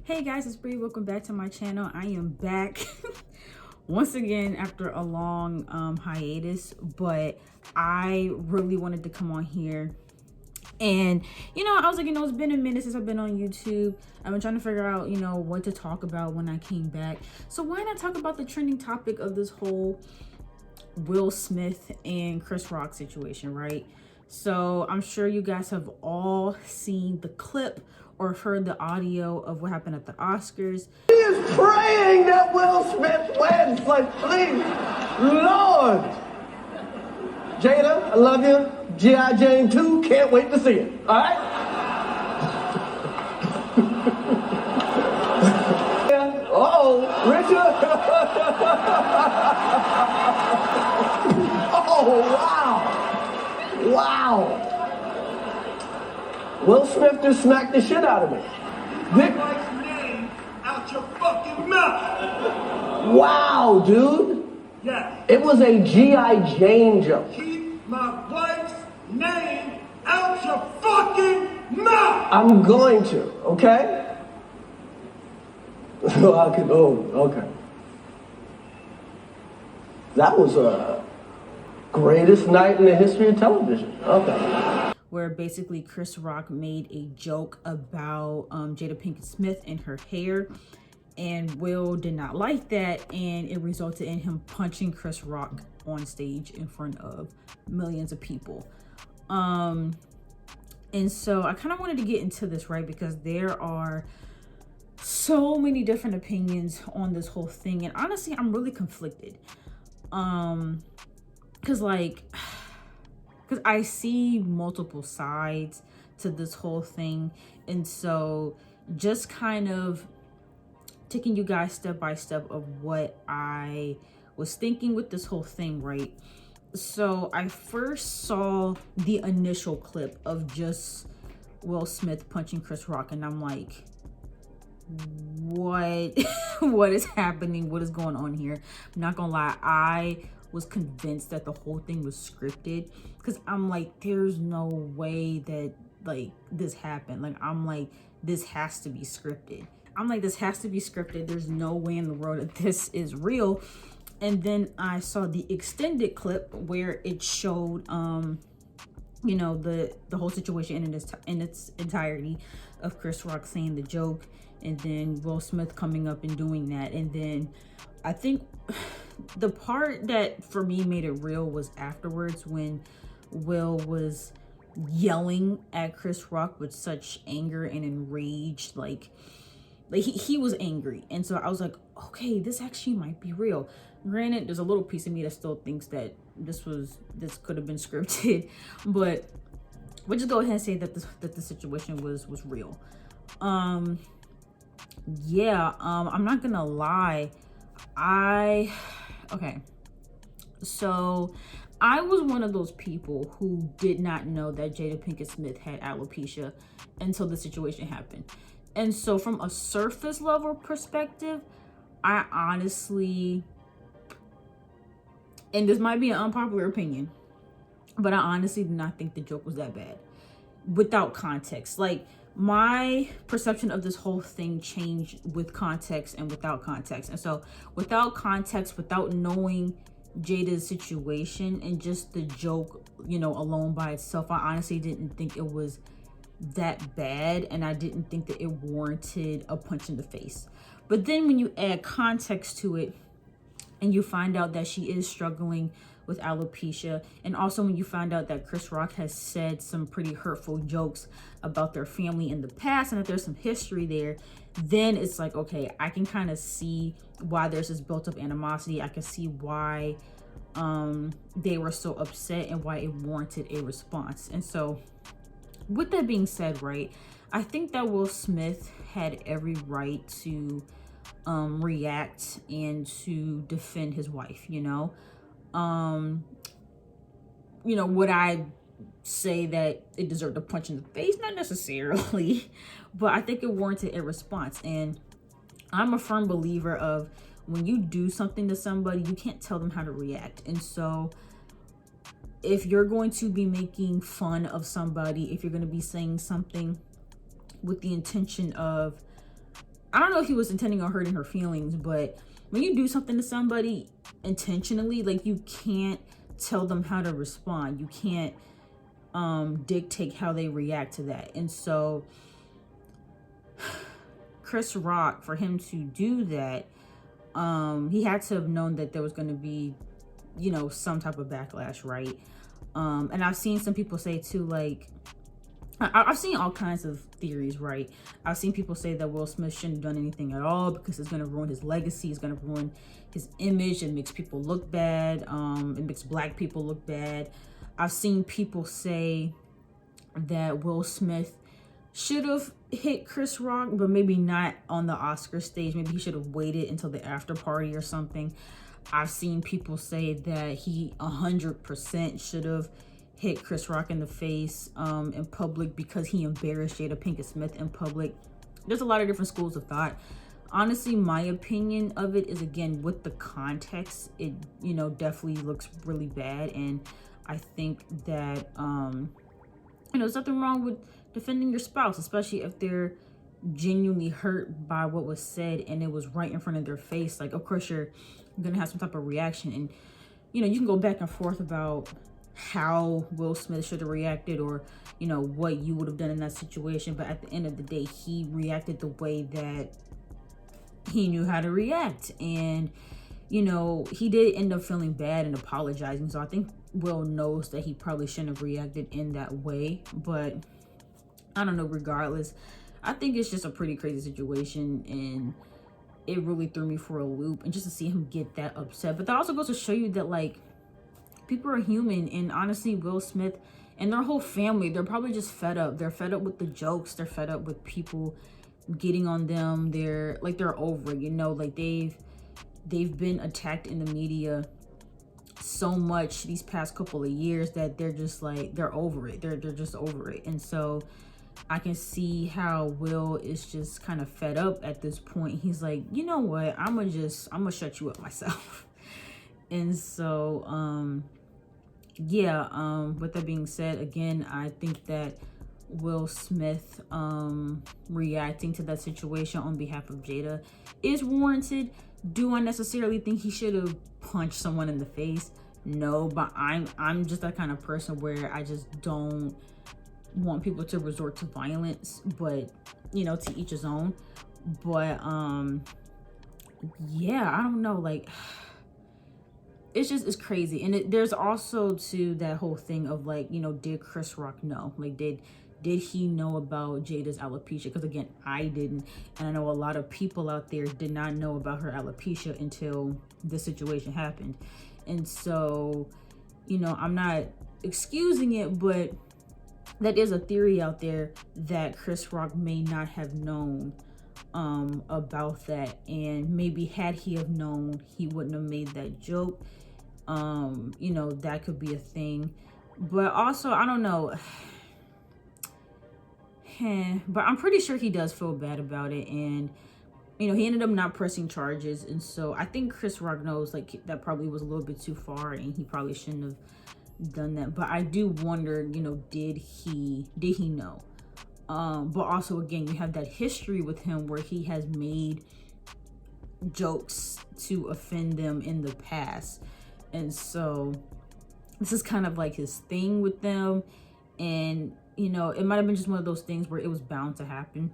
Hey guys, it's Bree. Welcome back to my channel. I am back once again after a long hiatus, but I really wanted to come on here. And I was like, it's been a minute since I've been on YouTube. I've been trying to figure out, what to talk about when I came back. So why not talk about the trending topic of this whole Will Smith and Chris Rock situation, right? So I'm sure you guys have all seen the clip or heard the audio of what happened at the Oscars. He is praying that Will Smith wins. Like, please, Lord. Jada, I love you. G.I. Jane 2, can't wait to see it. All right? Uh-oh, Richard. Oh, wow. Wow. Will Smith just smacked the shit out of me. Nick Mike's name out your fucking mouth. Wow, dude. Yes. It was a G.I. Jane joke. Keep my wife's name out your fucking mouth. I'm going to, okay? Okay. That was a greatest night in the history of television. Okay. Where basically Chris Rock made a joke about Jada Pinkett Smith and her hair, and Will did not like that, and it resulted in him punching Chris Rock on stage in front of millions of people. And so I kind of wanted to get into this, right, because there are so many different opinions on this whole thing, and honestly I'm really conflicted, because I see multiple sides to this whole thing. And so just kind of taking you guys step by step of what I was thinking with this whole thing, right? So I first saw the initial clip of just Will Smith punching Chris Rock, and I'm like, what what is happening? What is going on here? I'm not gonna lie, I was convinced that the whole thing was scripted, because I'm like, there's no way that this happened. I'm like, this has to be scripted. There's no way in the world that this is real. And then I saw the extended clip where it showed the whole situation in its entirety, of Chris Rock saying the joke, and then Will Smith coming up and doing that. And then I think the part that for me made it real was afterwards, when Will was yelling at Chris Rock with such anger and enraged, like he was angry. And so I was like, okay, this actually might be real. Granted, there's a little piece of me that still thinks that this could have been scripted, but we'll just go ahead and say that the situation was real. I'm not gonna lie, okay, so I was one of those people who did not know that Jada Pinkett Smith had alopecia until the situation happened. And so from a surface level perspective, I honestly, and this might be an unpopular opinion, but I honestly do not think the joke was that bad without context. My perception of this whole thing changed with context and without context. And so without context, without knowing Jada's situation and just the joke, alone by itself, I honestly didn't think it was that bad, and I didn't think that it warranted a punch in the face. But then when you add context to it, and you find out that she is struggling with alopecia, and also when you find out that Chris Rock has said some pretty hurtful jokes about their family in the past, and that there's some history there, then it's like, okay, I can kind of see why there's this built up animosity. I can see why they were so upset and why it warranted a response. And so with that being said, right, I think that Will Smith had every right to react and to defend his wife. Would I say that it deserved a punch in the face? Not necessarily, but I think it warranted a response. And I'm a firm believer of, when you do something to somebody, you can't tell them how to react. And so if you're going to be making fun of somebody, if you're going to be saying something with the intention of I don't know if he was intending on hurting her feelings, but when you do something to somebody intentionally, like, you can't tell them how to respond. You can't dictate how they react to that. And so Chris Rock, for him to do that, he had to have known that there was going to be, you know, some type of backlash, right? And I've seen some people say too, like, I've seen all kinds of theories, right? I've seen people say that Will Smith shouldn't have done anything at all because it's going to ruin his legacy. It's going to ruin his image. It makes people look bad. It makes black people look bad. I've seen people say that Will Smith should have hit Chris Rock, but maybe not on the Oscar stage. Maybe he should have waited until the after party or something. I've seen people say that he 100% should have hit Chris Rock in the face in public because he embarrassed Jada Pinkett Smith in public. There's a lot of different schools of thought. Honestly, my opinion of it is, again, with the context, it, you know, definitely looks really bad. And I think that, you know, there's nothing wrong with defending your spouse, especially if they're genuinely hurt by what was said and it was right in front of their face. Like, of course, you're gonna have some type of reaction, and, you know, you can go back and forth about how Will Smith should have reacted, or, you know, what you would have done in that situation. But at the end of the day, he reacted the way that he knew how to react. And, you know, he did end up feeling bad and apologizing. So I think Will knows that he probably shouldn't have reacted in that way. But I don't know, regardless, I think it's just a pretty crazy situation, and it really threw me for a loop. And just to see him get that upset. But that also goes to show you that, like, people are human. And honestly, Will Smith and their whole family, they're probably just fed up. They're fed up with the jokes. They're fed up with people getting on them. They're over it, you know, like they've been attacked in the media so much these past couple of years that they're just like, they're over it. They're just over it. And so I can see how Will is just kind of fed up at this point. He's like, you know what, I'm gonna shut you up myself. And so yeah, with that being said, again, I think that Will Smith reacting to that situation on behalf of Jada is warranted. Do I necessarily think he should have punched someone in the face? No, but I'm just that kind of person where I just don't want people to resort to violence. But, you know, to each his own. But yeah, I don't know, like, it's crazy. And there's also to that whole thing of, like, you know, did Chris Rock know? Like, did he know about Jada's alopecia? Because, again, I didn't. And I know a lot of people out there did not know about her alopecia until the situation happened. And so, you know, I'm not excusing it, but that is a theory out there that Chris Rock may not have known about that. And maybe had he have known, he wouldn't have made that joke. You know, that could be a thing. But also, I don't know. But I'm pretty sure he does feel bad about it. And, you know, he ended up not pressing charges. And so I think Chris Rock knows, like, that probably was a little bit too far and he probably shouldn't have done that. But I do wonder, you know, did he know? But also, again, you have that history with him where he has made jokes to offend them in the past. And so this is kind of like his thing with them. And, you know, it might have been just one of those things where it was bound to happen.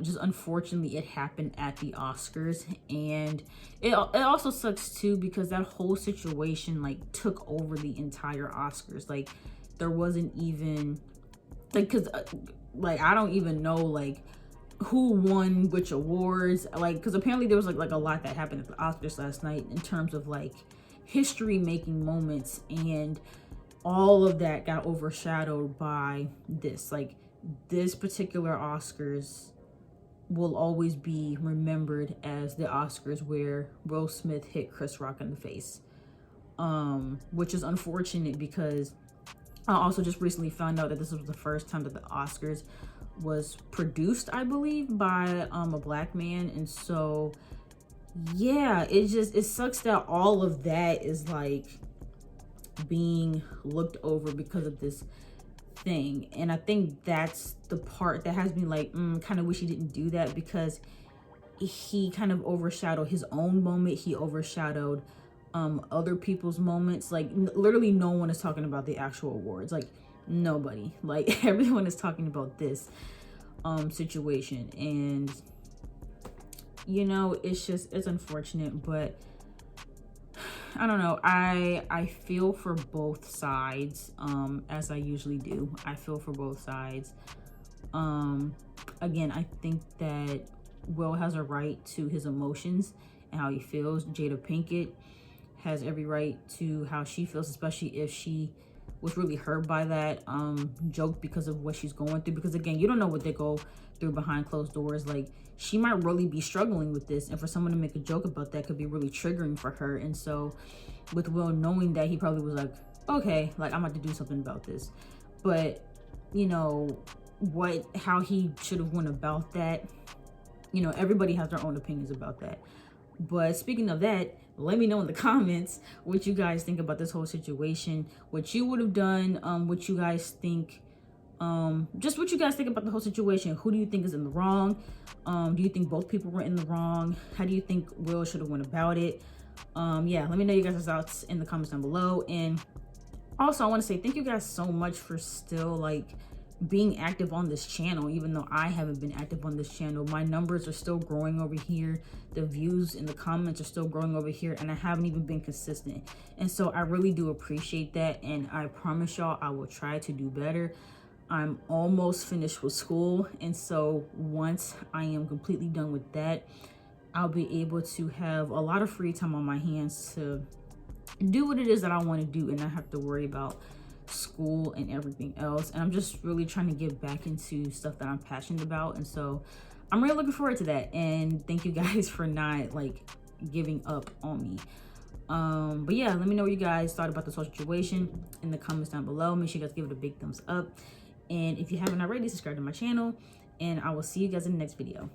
Just unfortunately, it happened at the Oscars. And it also sucks too, because that whole situation, like, took over the entire Oscars. Like, there wasn't even, like, because like, I don't even know, like, who won which awards. Like, because apparently there was like a lot that happened at the Oscars last night in terms of, like, history making moments, and all of that got overshadowed by this. Like, this particular Oscars will always be remembered as the Oscars where Will Smith hit Chris Rock in the face, which is unfortunate, because I also just recently found out that this was the first time that the Oscars was produced, I believe, by a black man. And so yeah, it sucks that all of that is, like, being looked over because of this thing. And I think that's the part that has me like, kind of wish he didn't do that, because he kind of overshadowed his own moment. He overshadowed other people's moments. Like literally no one is talking about the actual awards. Like nobody. Like everyone is talking about this situation. And you know, it's unfortunate, but I don't know. I feel for both sides, as I usually do. I feel for both sides. Again, I think that Will has a right to his emotions and how he feels. Jada Pinkett has every right to how she feels, especially if she was really hurt by that joke because of what she's going through. Because again, you don't know what they go through behind closed doors. Like she might really be struggling with this, and for someone to make a joke about that could be really triggering for her. And so with Will knowing that, he probably was like, okay, like I'm about to do something about this. But you know how he should have went about that, you know, everybody has their own opinions about that. But speaking of that, let me know in the comments what you guys think about this whole situation, what you would have done, what you guys think, just what you guys think about the whole situation. Who do you think is in the wrong? Do you think both people were in the wrong? How do you think Will should have went about it? Yeah, let me know you guys' thoughts in the comments down below. And also I want to say thank you guys so much for still like being active on this channel. Even though I haven't been active on this channel, my numbers are still growing over here, the views in the comments are still growing over here, and I haven't even been consistent. And so I really do appreciate that, and I promise y'all I will try to do better. I'm almost finished with school, and so once I am completely done with that, I'll be able to have a lot of free time on my hands to do what it is that I want to do and not have to worry about school and everything else. And I'm just really trying to get back into stuff that I'm passionate about, and so I'm really looking forward to that. And thank you guys for not like giving up on me. But yeah, let me know what you guys thought about this whole situation in the comments down below. Make sure you guys give it a big thumbs up, and if you haven't already, subscribe to my channel, and I will see you guys in the next video.